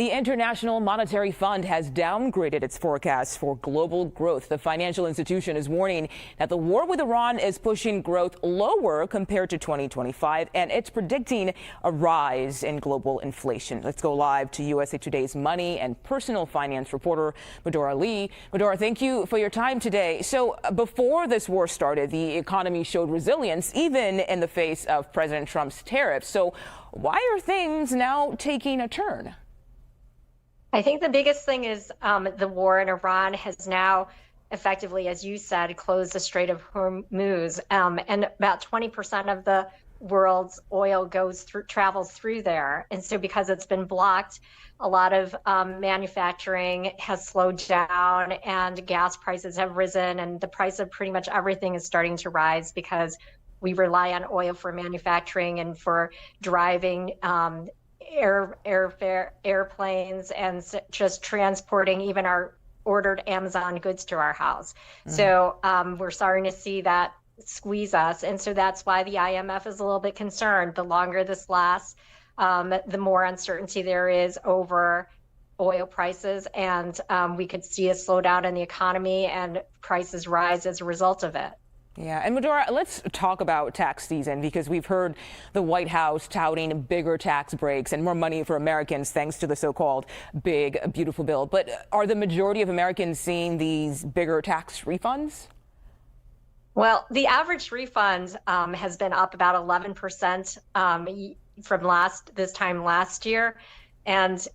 The International Monetary Fund has downgraded its forecast for global growth. The financial institution is warning that the war with Iran is pushing growth lower compared to 2025, and it's predicting a rise in global inflation. Let's go live to USA Today's money and personal finance reporter, Medora Lee. Medora, thank you for your time today. So before this war started, the economy showed resilience, even in the face of President Trump's tariffs. So why are things now taking a turn? I think the biggest thing is the war in Iran has now effectively, as you said, closed the Strait of Hormuz, and about 20% of the world's oil travels through there. And so because it's been blocked, a lot of manufacturing has slowed down and gas prices have risen, and the price of pretty much everything is starting to rise because we rely on oil for manufacturing and for driving airplanes and just transporting even our ordered Amazon goods to our house. So we're starting to see that squeeze us. And so that's why the IMF is a little bit concerned. The longer this lasts, the more uncertainty there is over oil prices. And we could see a slowdown in the economy and prices rise as a result of it. Yeah, and Medora, let's talk about tax season, because we've heard the White House touting bigger tax breaks and more money for Americans thanks to the so-called big, beautiful bill. But are the majority of Americans seeing these bigger tax refunds? Well, the average refund has been up about 11% from this time last year, but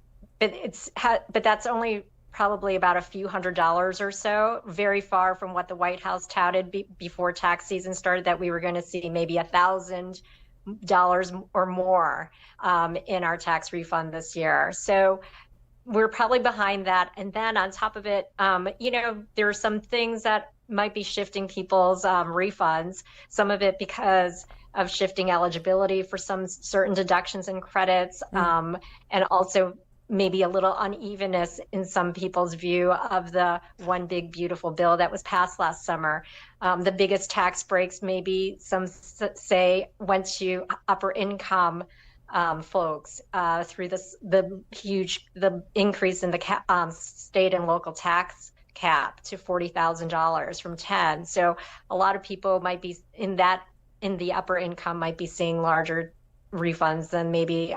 that's only probably about a few $100s or so, very far from what the White House touted before tax season started, that we were going to see maybe $1,000 or more in our tax refund this year. So we're probably behind that. And then on top of it, there are some things that might be shifting people's refunds, some of it because of shifting eligibility for some certain deductions and credits, and also maybe a little unevenness in some people's view of the one big beautiful bill that was passed last summer. The biggest tax breaks, maybe some say, went to upper income folks through the increase in the state and local tax cap to $40,000 from 10. So a lot of people might be in the upper income might be seeing larger refunds than maybe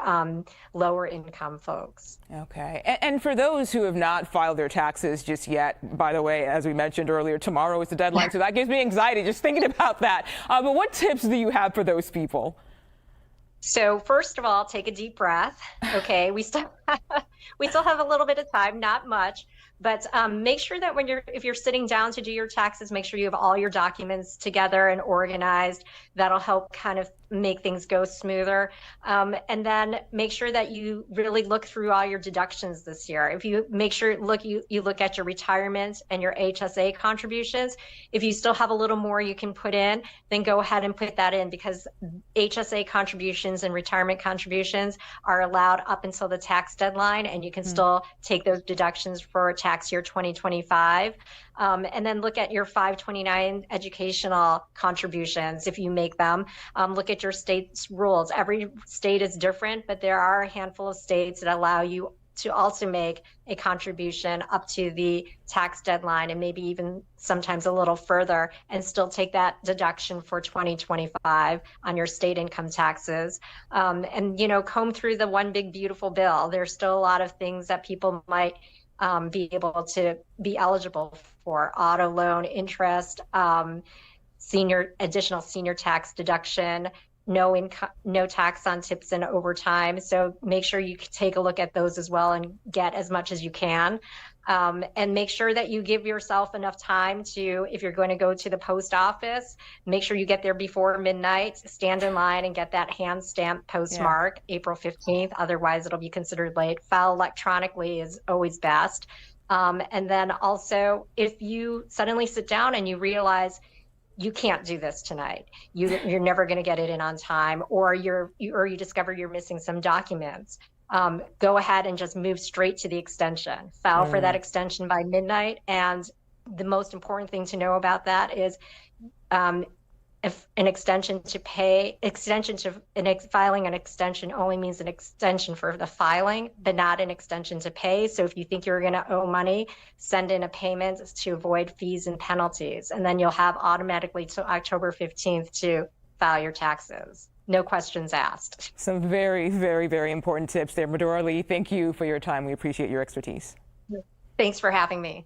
lower income folks. Okay. And for those who have not filed their taxes just yet, by the way, as we mentioned earlier, tomorrow is the deadline, so that gives me anxiety just thinking about that. But what tips do you have for those people? So first of all, take a deep breath. Okay, we still have a little bit of time, not much, but make sure that if you're sitting down to do your taxes, make sure you have all your documents together and organized. That'll help kind of make things go smoother. And then make sure that you really look through all your deductions this year. If you make sure you look at your retirement and your HSA contributions. If you still have a little more you can put in, then go ahead and put that in, because HSA contributions and retirement contributions are allowed up until the tax deadline, and you can still take those deductions for tax year 2025. And then look at your 529 educational contributions if you make them. Look at your state's rules. Every state is different, but there are a handful of states that allow you to also make a contribution up to the tax deadline, and maybe even sometimes a little further, and still take that deduction for 2025 on your state income taxes. And comb through the one big beautiful bill. There's still a lot of things that people might be able to be eligible for: auto loan interest, additional senior tax deduction, no tax on tips and overtime. So make sure you take a look at those as well and get as much as you can. And make sure that you give yourself enough time to, if you're going to go to the post office, make sure you get there before midnight, stand in line and get that hand stamped postmark, April 15th. Otherwise, it'll be considered late. File electronically is always best. And then also, if you suddenly sit down and you realize you can't do this tonight, you're never going to get it in on time, or you discover you're missing some documents, go ahead and just move straight to the extension. File for that extension by midnight. And the most important thing to know about that is if an extension to pay, filing an extension only means an extension for the filing, but not an extension to pay. So if you think you're going to owe money, send in a payment to avoid fees and penalties, and then you'll have automatically till October 15th to file your taxes. No questions asked. Some very, very, very important tips there. Medora Lee, thank you for your time. We appreciate your expertise. Thanks for having me.